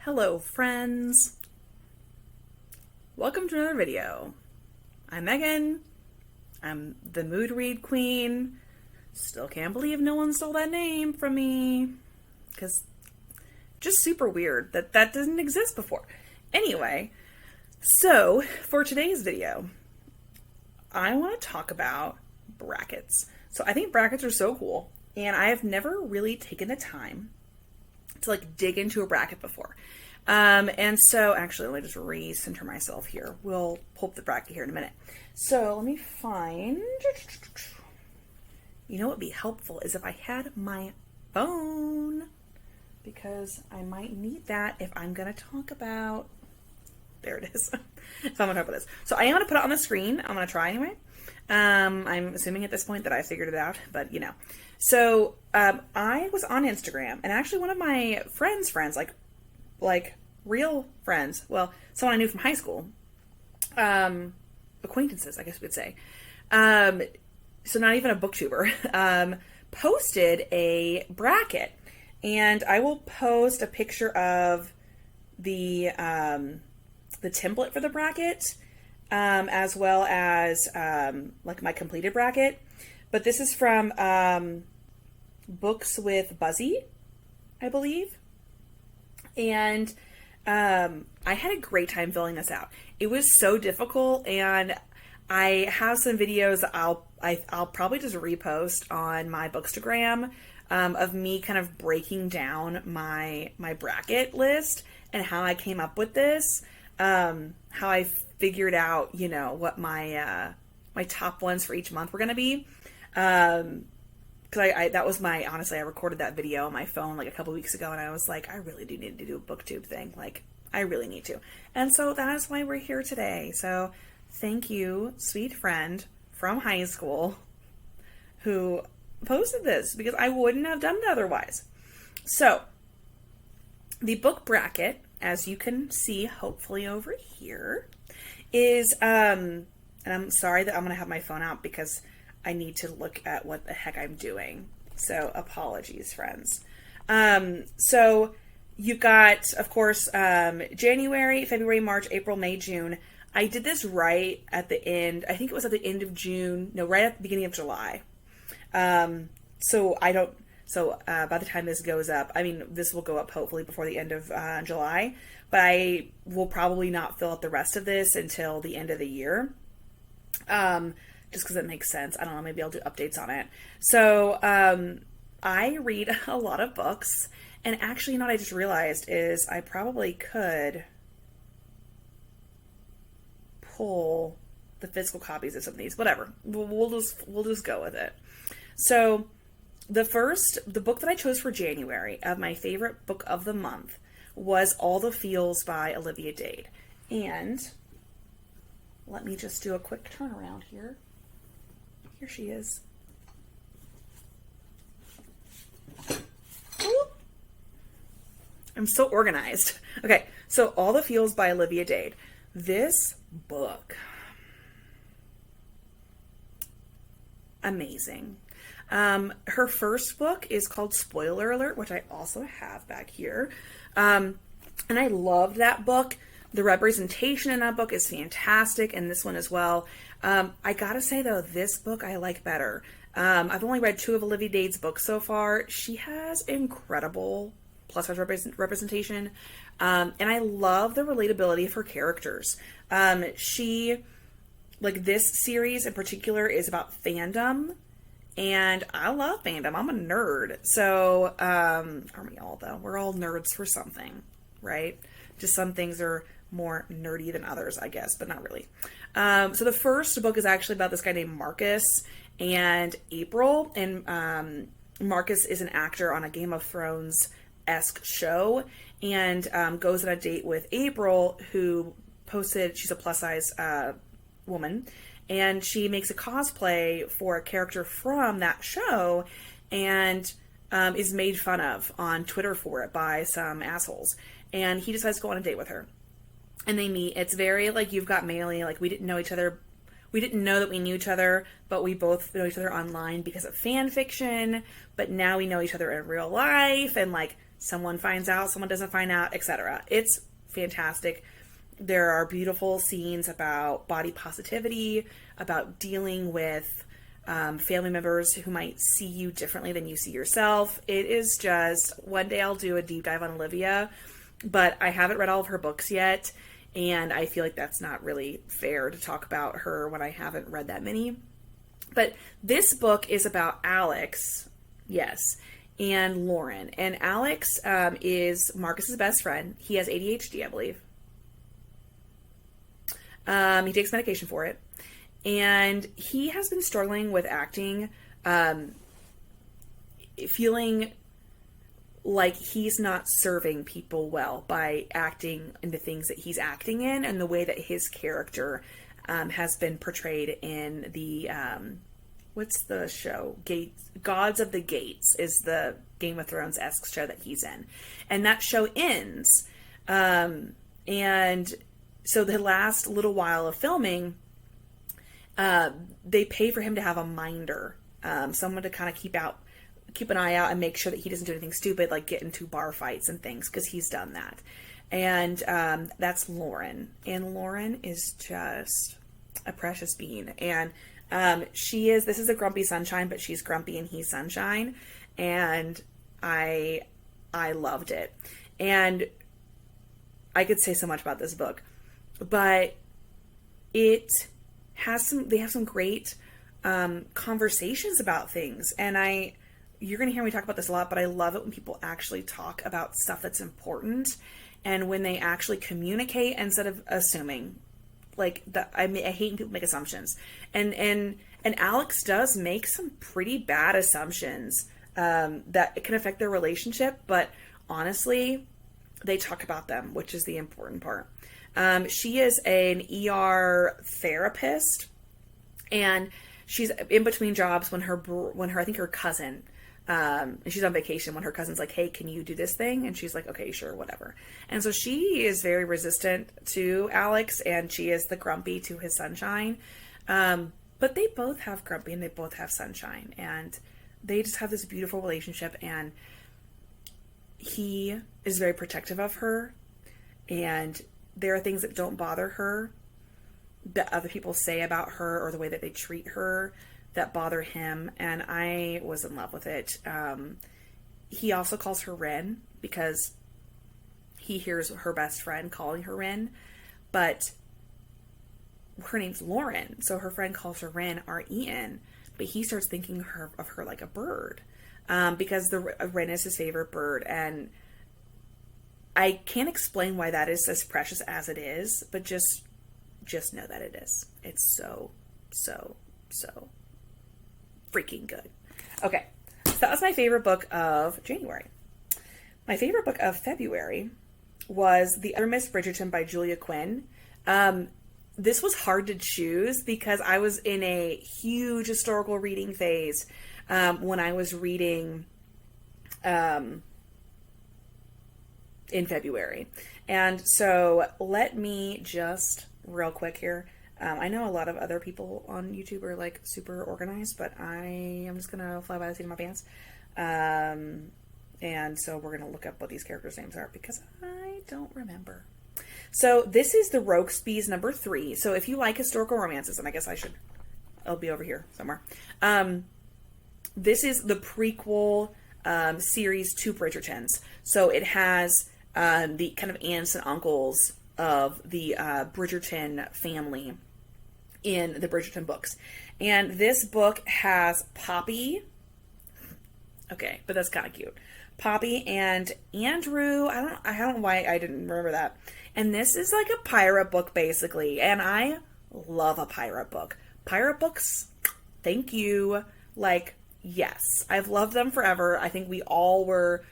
Hello friends! Welcome to another video. I'm Megan. I'm the mood read queen. Still can't believe no one stole that name from me. Because just super weird that didn't exist before. Anyway, so for today's video, I want to talk about brackets. So I think brackets are so cool, and I have never really taken the time to dig into a bracket before. And so actually let me just recenter myself here. We'll pull up the bracket here in a minute. So let me find, you know what would be helpful is if I had my phone, because I might need that if I'm going to talk about, there it is. So I'm going to talk about this. So I am going to put it on the screen. I'm going to try anyway. I'm assuming at this point that I figured it out, but you know. So I was on Instagram, and actually one of my friends, like real friends, well, someone I knew from high school, acquaintances, I guess we could say, so not even a booktuber, posted a bracket, and I will post a picture of the template for the bracket, as well as like my completed bracket. But this is from Books with Buzzy, I believe. And I had a great time filling this out. It was so difficult, and I have some videos that I'll probably just repost on my Bookstagram of me kind of breaking down my bracket list and how I came up with this, how I figured out, you know, what my top ones for each month were going to be. Because that was honestly, I recorded that video on my phone like a couple weeks ago, and I was like, I really do need to do a booktube thing. Like, I really need to. And so that is why we're here today. So thank you, sweet friend from high school who posted this, because I wouldn't have done it otherwise. So the book bracket, as you can see, hopefully over here, is, and I'm sorry that I'm going to have my phone out because I need to look at what the heck I'm doing. So apologies, friends. So you've got, of course, January, February, March, April, May, June. I did this right at the end. I think it was at the end of June. No, right at the beginning of July. So by the time this goes up, I mean, this will go up hopefully before the end of July, but I will probably not fill out the rest of this until the end of the year. Just because it makes sense. I don't know, maybe I'll do updates on it. So, I read a lot of books, and actually, you know what I just realized is I probably could pull the physical copies of some of these. Whatever. We'll just go with it. So, the book that I chose for January of my favorite book of the month was All the Feels by Olivia Dade. And let me just do a quick turnaround here. Here she is. Oop. I'm so organized. Okay, so All the Feels by Olivia Dade. This book, amazing. Her first book is called Spoiler Alert, which I also have back here. And I loved that book. The representation in that book is fantastic, and this one as well. I gotta say, though, this book I like better. I've only read 2 of Olivia Dade's books so far. She has incredible plus-size representation, and I love the relatability of her characters. This series in particular is about fandom, and I love fandom. I'm a nerd. So, aren't we all, though? We're all nerds for something, right? Just some things are more nerdy than others, I guess, but not really. So the first book is actually about this guy named Marcus and April, and Marcus is an actor on a Game of Thrones-esque show, and goes on a date with April, who she's a plus-size woman, and she makes a cosplay for a character from that show, and is made fun of on Twitter for it by some assholes, and he decides to go on a date with her. And they meet. It's very, You've Got Mail-y. We didn't know each other. We didn't know that we knew each other, but we both know each other online because of fan fiction. But now we know each other in real life, and, someone finds out, someone doesn't find out, etc. It's fantastic. There are beautiful scenes about body positivity, about dealing with family members who might see you differently than you see yourself. It is just, one day I'll do a deep dive on Olivia, but I haven't read all of her books yet, and I feel like that's not really fair to talk about her when I haven't read that many. But this book is about Alex, yes, and Lauren. And Alex is Marcus's best friend. He has ADHD, I believe. He takes medication for it. And he has been struggling with acting, feeling like he's not serving people well by acting in the things that he's acting in, and the way that his character has been portrayed in the, what's the show? Gods of the Gates is the Game of Thrones-esque show that he's in. And that show ends. And so the last little while of filming, they pay for him to have a minder, someone to kind of keep an eye out and make sure that he doesn't do anything stupid, like get into bar fights and things, because he's done that. And that's Lauren. And Lauren is just a precious bean. And this is a grumpy sunshine, but she's grumpy and he's sunshine. And I loved it. And I could say so much about this book, but they have some great conversations about things. And you're going to hear me talk about this a lot, but I love it when people actually talk about stuff that's important, and when they actually communicate instead of assuming. Like, I hate when people make assumptions. And Alex does make some pretty bad assumptions that it can affect their relationship, but honestly, they talk about them, which is the important part. She is an ER therapist, and she's in between jobs when I think her cousin, and she's on vacation, when her cousin's like, hey, can you do this thing? And she's like, okay, sure, whatever. And so she is very resistant to Alex, and she is the grumpy to his sunshine. But they both have grumpy and they both have sunshine, and they just have this beautiful relationship, and he is very protective of her, and there are things that don't bother her that other people say about her, or the way that they treat her, that bother him, and I was in love with it. He also calls her Ren because he hears her best friend calling her Ren, but her name's Lauren, so her friend calls her Ren, R-E-N, but he starts thinking of her like a bird, because the Ren is his favorite bird, and I can't explain why that is as precious as it is, but just know that it is. It's so freaking good. Okay, so that was my favorite book of January. My favorite book of February was The Other Miss Bridgerton by Julia Quinn. This was hard to choose because I was in a huge historical reading phase when I was reading in February. And so let me just real quick here. I know a lot of other people on YouTube are like super organized, but I am just going to fly by the seat of my pants. And so we're going to look up what these characters' names are because I don't remember. So this is the Rokesby's number 3. So if you like historical romances, and I guess I'll be over here somewhere. This is the prequel series to Bridgertons. So it has the kind of aunts and uncles of the Bridgerton family in the Bridgerton books. And this book has Poppy. Okay, but that's kind of cute. Poppy and Andrew. I don't know why I didn't remember that. And this is like a pirate book, basically. And I love a pirate book. Pirate books, thank you. Like, yes, I've loved them forever. I think we all were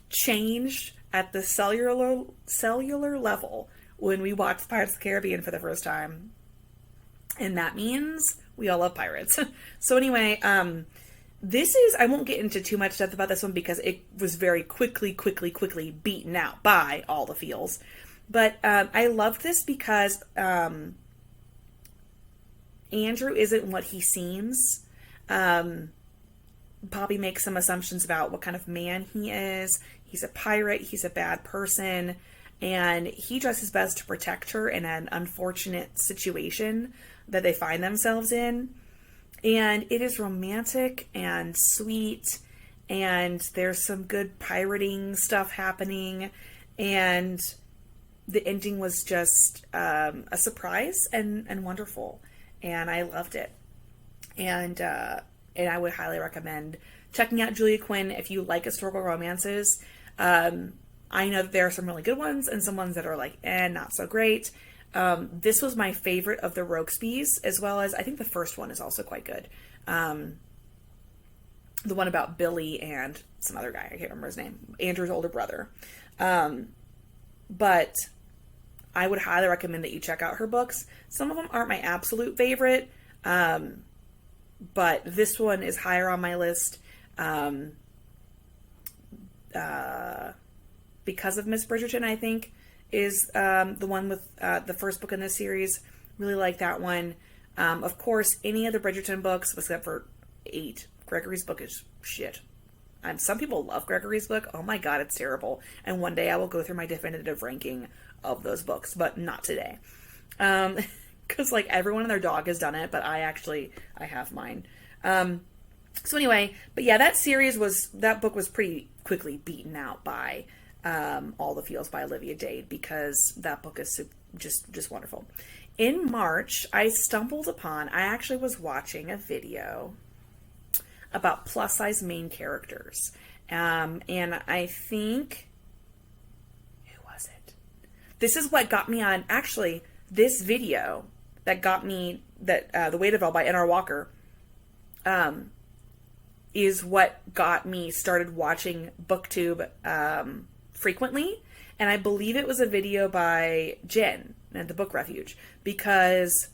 changed at the cellular level when we watched Pirates of the Caribbean for the first time. And that means we all love pirates. So anyway, I won't get into too much depth about this one because it was very quickly beaten out by all the feels. But I loved this because Andrew isn't what he seems. Poppy makes some assumptions about what kind of man he is. He's a pirate, he's a bad person, and he does his best to protect her in an unfortunate situation that they find themselves in. And it is romantic and sweet, and there's some good pirating stuff happening, and the ending was just a surprise and wonderful, and I loved it. And I would highly recommend checking out Julia Quinn if you like historical romances. I know that there are some really good ones and some ones that are like, not so great. This was my favorite of the Rokesbys, as well as I think the first one is also quite good. The one about Billy and some other guy, I can't remember his name, Andrew's older brother. But I would highly recommend that you check out her books. Some of them aren't my absolute favorite, but this one is higher on my list because of Miss Bridgerton, I think, is the one with the first book in this series. Really like that one. Of course, any of the Bridgerton books, except for 8. Gregory's book is shit. Some people love Gregory's book. Oh my god, it's terrible. And one day I will go through my definitive ranking of those books, but not today. Because like everyone and their dog has done it, but I have mine. So anyway, but yeah, that book was pretty quickly beaten out by All the Feels by Olivia Dade, because that book is just wonderful. In March, I actually was watching a video about plus size main characters. And I think, who was it? This is what got me on, actually, this video that got me, The Weight of It All by N.R. Walker, is what got me started watching BookTube frequently. And I believe it was a video by Jen at the Book Refuge, because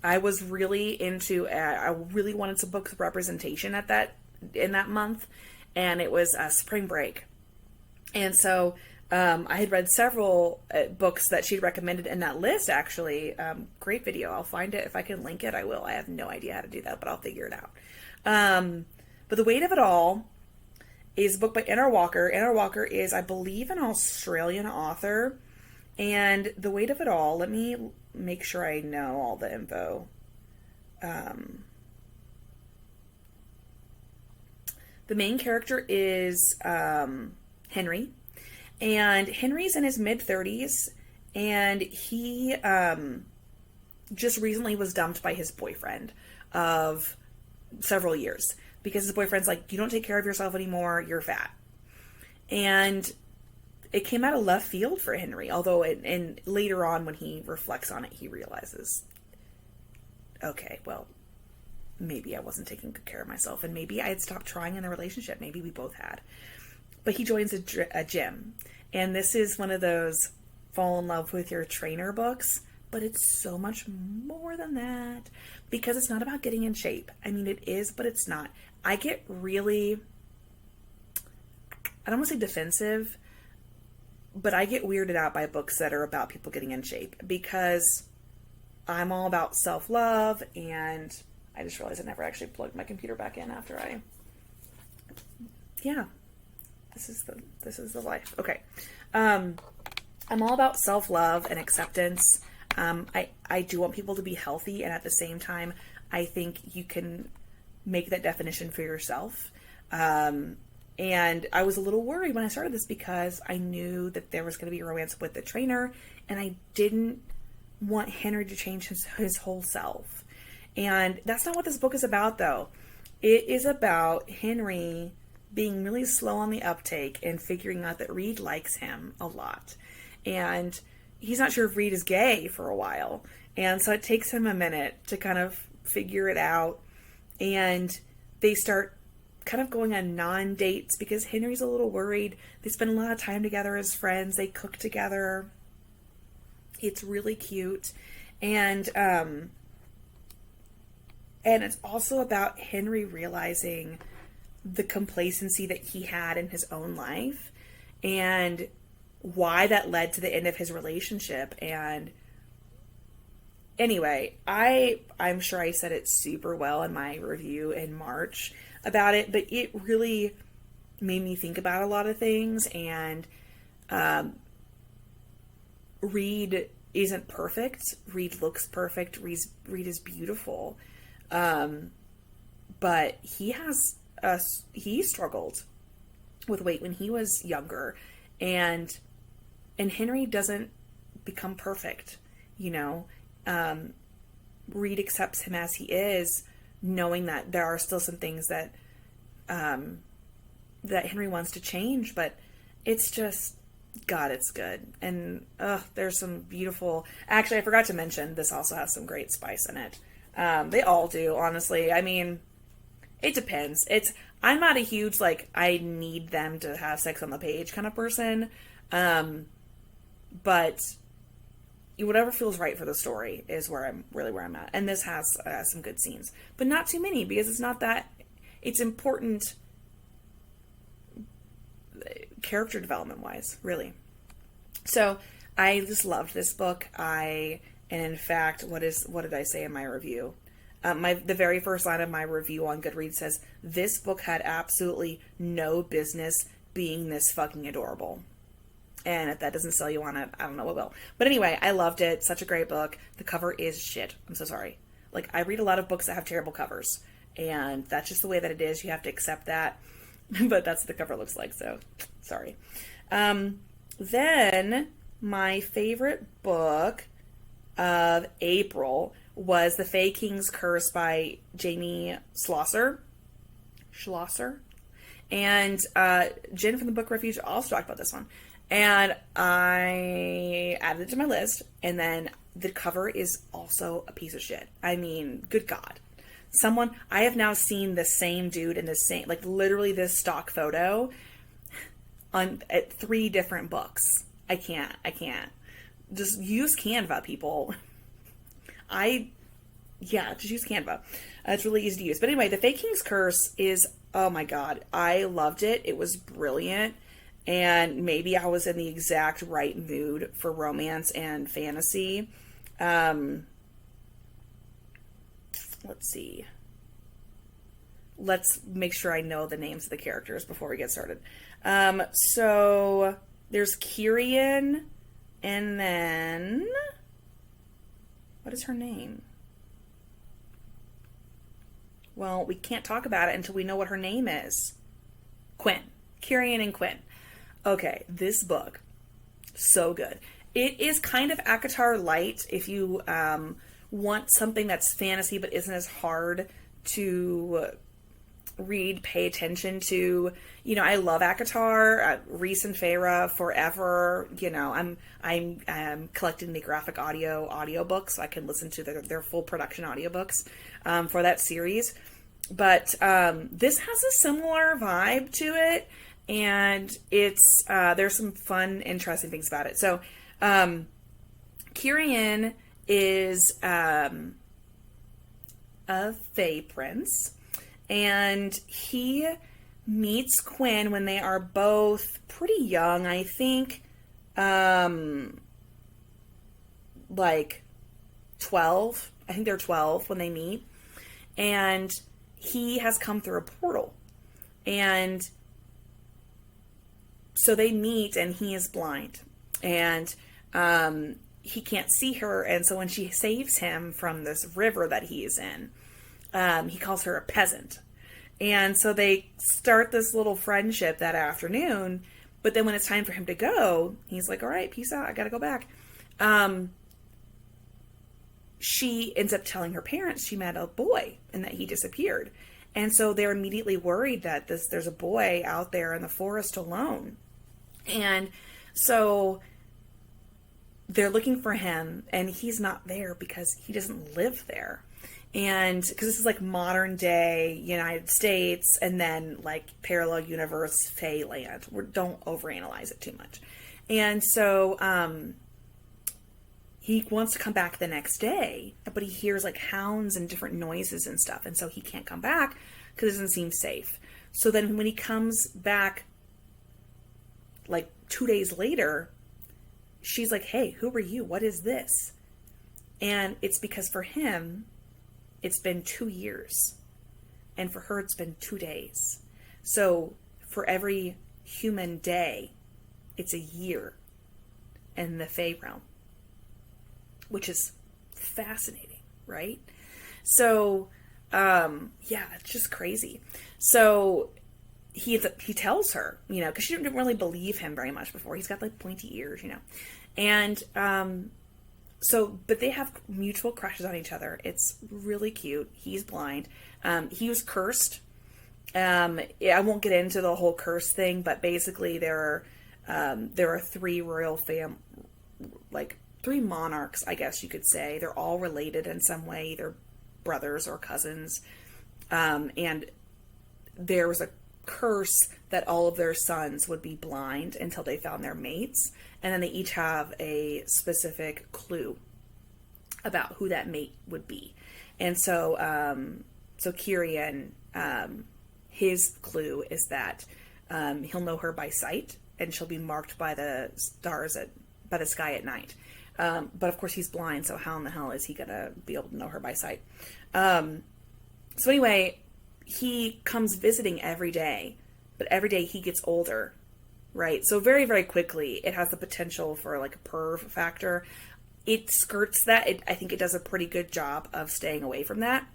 I was really I really wanted some book representation in that month, and it was spring break. And so I had read several books that she'd recommended in that list, actually. Great video. I'll find it. If I can link it, I will. I have no idea how to do that, but I'll figure it out. But The Weight of It All is a book by N.R. Walker. N.R. Walker is, I believe, an Australian author. And The Weight of It All, let me make sure I know all the info. The main character is Henry. And Henry's in his mid-30s. And he just recently was dumped by his boyfriend of several years. Because his boyfriend's like, you don't take care of yourself anymore, you're fat. And it came out of left field for Henry, although and later on when he reflects on it, he realizes, okay, well, maybe I wasn't taking good care of myself, and maybe I had stopped trying in the relationship. Maybe we both had. But he joins a gym, and this is one of those fall in love with your trainer books, but it's so much more than that, because it's not about getting in shape. I mean, it is, but it's not. I get really, I don't want to say defensive, but I get weirded out by books that are about people getting in shape, because I'm all about self-love, and I just realized I never actually plugged my computer back in after this is the life. Okay. I'm all about self-love and acceptance. I do want people to be healthy, and at the same time, I think you can make that definition for yourself. And I was a little worried when I started this, because I knew that there was going to be a romance with the trainer, and I didn't want Henry to change his whole self. And that's not what this book is about, though. It is about Henry being really slow on the uptake and figuring out that Reed likes him a lot. And he's not sure if Reed is gay for a while. And so it takes him a minute to kind of figure it out. And they start kind of going on non-dates because Henry's a little worried. They spend a lot of time together as friends. They cook together. It's really cute. And it's also about Henry realizing the complacency that he had in his own life and why that led to the end of his relationship. And anyway, I'm sure I said it super well in my review in March about it, but it really made me think about a lot of things. And Reed isn't perfect. Reed looks perfect. Reed is beautiful. But he struggled with weight when he was younger, and Henry doesn't become perfect, you know. Reed accepts him as he is, knowing that there are still some things that that Henry wants to change, but it's just, God, it's good. And there's some beautiful, actually, I forgot to mention, this also has some great spice in it. They all do, honestly. I mean, it depends. I'm not a huge, like, I need them to have sex on the page kind of person. But whatever feels right for the story is where I'm at. And this has some good scenes, but not too many, because it's not that, it's important character development wise, really. So I just loved this book. And in fact, what did I say in my review? The very first line of my review on Goodreads says, "This book had absolutely no business being this fucking adorable." And if that doesn't sell you on it, I don't know what will. But anyway, I loved it. Such a great book. The cover is shit. I'm so sorry. Like, I read a lot of books that have terrible covers, and that's just the way that it is. You have to accept that. But that's what the cover looks like, so sorry. Then my favorite book of April was The Fae King's Curse by Jamie Schlosser. And Jen from the Book Refuge also talked about this one. And I added it to my list. And then the cover is also a piece of shit. I mean, good God. I have now seen the same dude in the same, like, literally this stock photo at 3 different books. I can't. Just use Canva, people. Just use Canva. It's really easy to use. But anyway, The Fae King's Curse is, oh my God, I loved it. It was brilliant. And maybe I was in the exact right mood for romance and fantasy. Let's see. Let's make sure I know the names of the characters before we get started. So there's Kyrian, and then what is her name? Well, we can't talk about it until we know what her name is. Quinn. Kyrian and Quinn. Okay, this book, so good. It is kind of ACOTAR light if you want something that's fantasy but isn't as hard to read, pay attention to. You know, I love ACOTAR, Reese and Feyre forever. You know, I'm collecting the graphic audiobook so I can listen to their full production audiobooks for that series. But this has a similar vibe to it, and it's there's some fun, interesting things about it. So Kyrian is a Fae prince, and he meets Quinn when they are both pretty young. I think like 12. I think they're 12 when they meet, and he has come through a portal, and so they meet, and he is blind, and he can't see her. And so when she saves him from this river that he is in, he calls her a peasant. And so they start this little friendship that afternoon. But then when it's time for him to go, he's like, all right, peace out. I got to go back. She ends up telling her parents she met a boy and that he disappeared. And so they're immediately worried that there's a boy out there in the forest alone. And so they're looking for him, and he's not there because he doesn't live there. And because this is like modern day United States, and then like parallel universe Fae land. Don't overanalyze it too much. And so he wants to come back the next day, but he hears like hounds and different noises and stuff, and so he can't come back because it doesn't seem safe. So then when he comes back like 2 days later, she's like, hey, who are you? What is this? And it's because for him, it's been 2 years. And for her, it's been 2 days. So for every human day, it's a year in the Fae realm, which is fascinating, right? So, yeah, it's just crazy. So he tells her, because she didn't really believe him very much before. He's got like pointy ears, and but they have mutual crushes on each other. It's really cute. He's blind. He was cursed. I won't get into the whole curse thing, but basically there are three three monarchs, I guess you could say. They're all related in some way, either brothers or cousins. And there was a curse that all of their sons would be blind until they found their mates. And then they each have a specific clue about who that mate would be. And so Kyrian, his clue is that he'll know her by sight, and she'll be marked by the stars by the sky at night. But of course he's blind, so how in the hell is he gonna be able to know her by sight? So anyway, he comes visiting every day, but every day he gets older, right? So very, very quickly, it has the potential for like a perv factor. It skirts that. I think it does a pretty good job of staying away from that.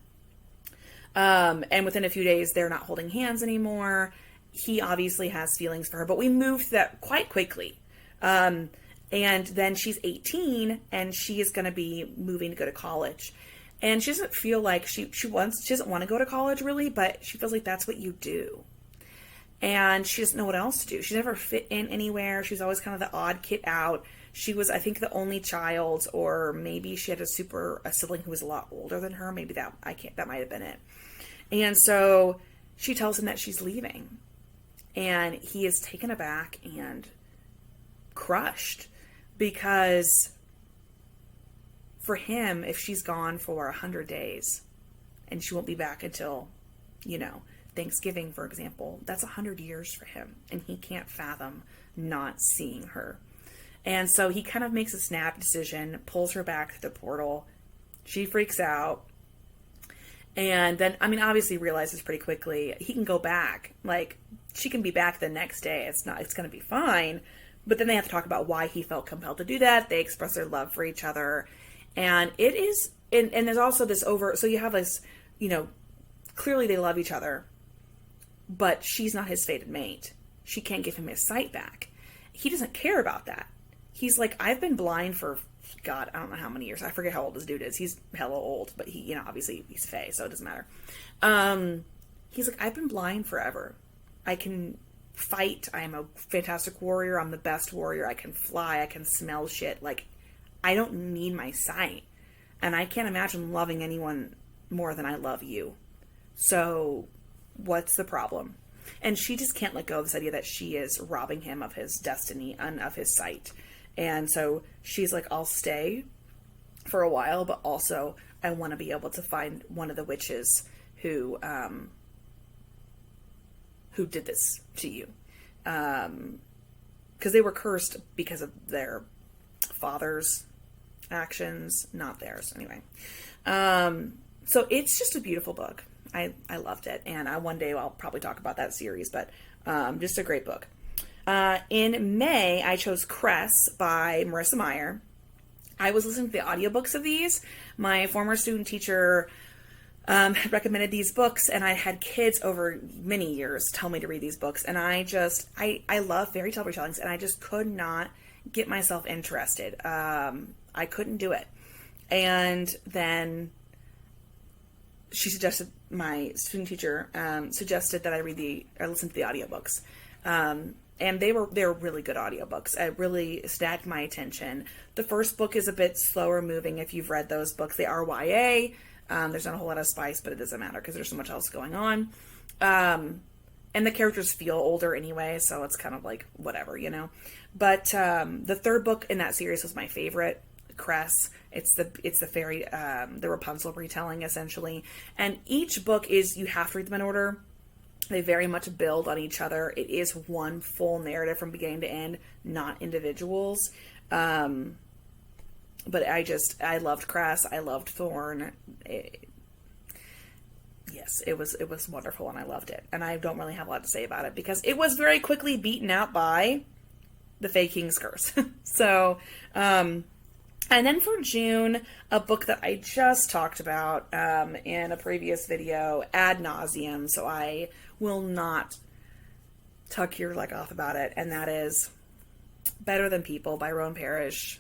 And within a few days, they're not holding hands anymore. He obviously has feelings for her, but we moved that quite quickly. And then she's 18 and she is going to be moving to go to college. And she doesn't feel like she doesn't want to go to college really, but she feels like that's what you do. And she doesn't know what else to do. She never fit in anywhere. She's always kind of the odd kid out. She was, I think, the only child, or maybe she had a sibling who was a lot older than her. Maybe that might have been it. And so she tells him that she's leaving. And he is taken aback and crushed, because for him, if she's gone for 100 days and she won't be back until, Thanksgiving, for example, that's 100 years for him. And he can't fathom not seeing her. And so he kind of makes a snap decision, pulls her back to the portal. She freaks out. And then, obviously realizes pretty quickly he can go back. Like, she can be back the next day. It's going to be fine. But then they have to talk about why he felt compelled to do that. They express their love for each other. And it is, and there's also this so you have this, clearly they love each other, but she's not his fated mate. She can't give him his sight back. He doesn't care about that. He's like, I've been blind for, God, I don't know how many years. I forget how old this dude is. He's hella old, but he, obviously he's Fae, so it doesn't matter. He's like, I've been blind forever. I can fight. I am a fantastic warrior. I'm the best warrior. I can fly. I can smell shit. Like, I don't need my sight. And I can't imagine loving anyone more than I love you. So what's the problem? And she just can't let go of this idea that she is robbing him of his destiny and of his sight. And so she's like, I'll stay for a while, but also I want to be able to find one of the witches who did this to you. Because they were cursed because of their father's actions, not theirs. Anyway. So it's just a beautiful book. I loved it. And one day I'll probably talk about that series, but just a great book. In May, I chose Cress by Marissa Meyer. I was listening to the audiobooks of these. My former student teacher recommended these books, and I had kids over many years tell me to read these books. And I love fairy tale retellings, and I just could not get myself interested. I couldn't do it. And then my student teacher suggested that I listen to the audiobooks. And they were really good audiobooks. It really snagged my attention. The first book is a bit slower moving if you've read those books. They are YA. There's not a whole lot of spice, but it doesn't matter because there's so much else going on. And the characters feel older anyway, so it's kind of like whatever, But the third book in that series was my favorite, Cress. It's the fairy, the Rapunzel retelling, essentially. And each book you have to read them in order. They very much build on each other. It is one full narrative from beginning to end, not individuals. But I loved Cress. I loved Thorn. Yes, it was wonderful and I loved it. And I don't really have a lot to say about it because it was very quickly beaten out by The Fae King's Curse. So, and then for June, a book that I just talked about in a previous video ad nauseum, so I will not tuck your leg off about it, and that is Better Than People by Rowan Parrish.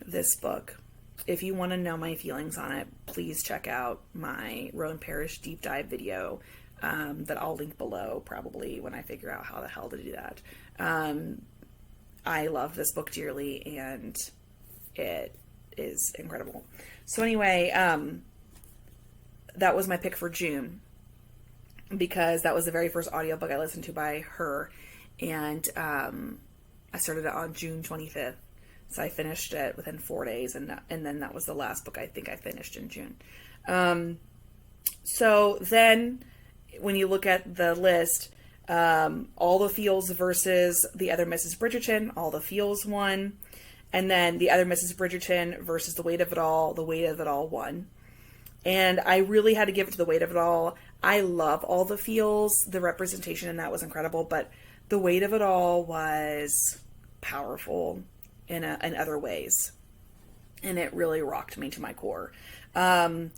This book, if you want to know my feelings on it, please check out my Rowan Parrish deep dive video that I'll link below probably when I figure out how the hell to do that. I love this book dearly and it is incredible. So anyway, that was my pick for June because that was the very first audiobook I listened to by her, and I started it on June 25th. So I finished it within 4 days, and then that was the last book I think I finished in June. So then, when you look at the list, All the Feels versus The Other Mrs. Bridgerton, All the Feels won. And then The Other Mrs. Bridgerton versus The Weight of It All, The Weight of It All won. And I really had to give it to The Weight of It All. I love All the Feels. The representation in that was incredible, but The Weight of It All was powerful in other ways. And it really rocked me to my core. Then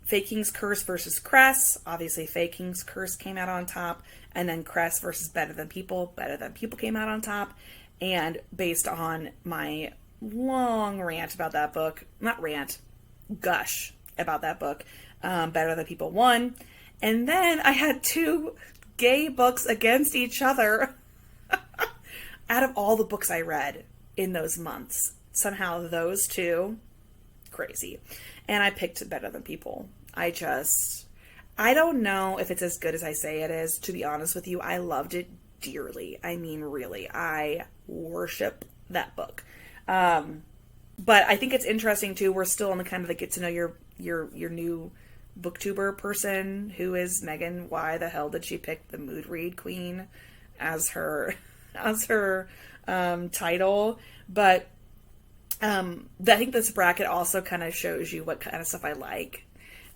Fae King's Curse versus Cress. Obviously, Fae King's Curse came out on top. And then Cress versus Better Than People. Better Than People came out on top. And based on my long rant about that book, not rant, gush about that book, Better Than People won. And then I had two gay books against each other out of all the books I read in those months. Somehow those two, crazy. And I picked Better Than People. I don't know if it's as good as I say it is. To be honest with you, I loved it dearly. I mean, really, I worship that book. But I think it's interesting too. We're still on the kind of the get to know your new booktuber person. Who is Megan? Why the hell did she pick the Mood Read Queen as her title? But I think this bracket also kind of shows you what kind of stuff I like.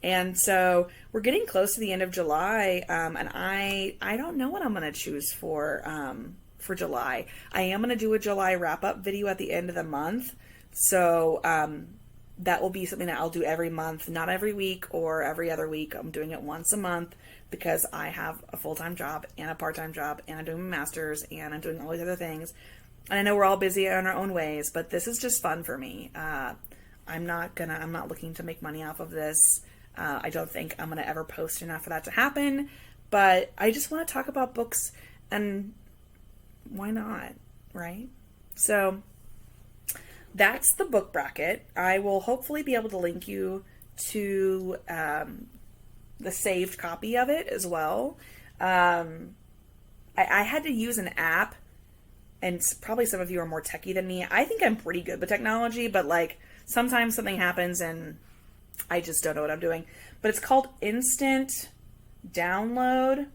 And so we're getting close to the end of July, and I don't know what I'm going to choose for July. I am going to do a July wrap-up video at the end of the month. So that will be something that I'll do every month, not every week or every other week. I'm doing it once a month because I have a full-time job and a part-time job, and I'm doing my master's, and I'm doing all these other things. And I know we're all busy in our own ways, but this is just fun for me. I'm not looking to make money off of this. I don't think I'm going to ever post enough for that to happen, but I just want to talk about books, and why not, right? So that's the book bracket. I will hopefully be able to link you to the saved copy of it as well. I had to use an app, and probably some of you are more techie than me. I think I'm pretty good with technology, but like sometimes something happens and I just don't know what I'm doing. But it's called Instant Downloader.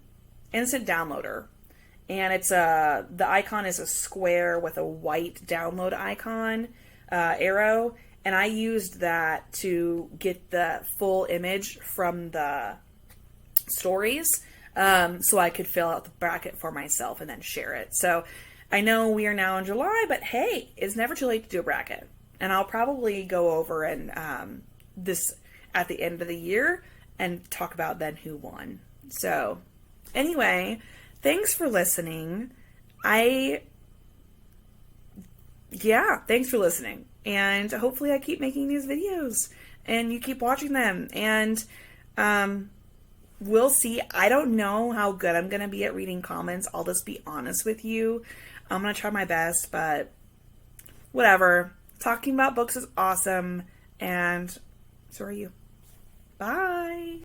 And it's the icon is a square with a white download icon, arrow. And I used that to get the full image from the stories, so I could fill out the bracket for myself and then share it. So I know we are now in July, but hey, it's never too late to do a bracket. And I'll probably go over and this at the end of the year and talk about then who won. So anyway, thanks for listening. Thanks for listening. And hopefully I keep making these videos and you keep watching them. And we'll see. I don't know how good I'm going to be at reading comments. I'll just be honest with you. I'm going to try my best, but whatever. Talking about books is awesome. And so are you. Bye.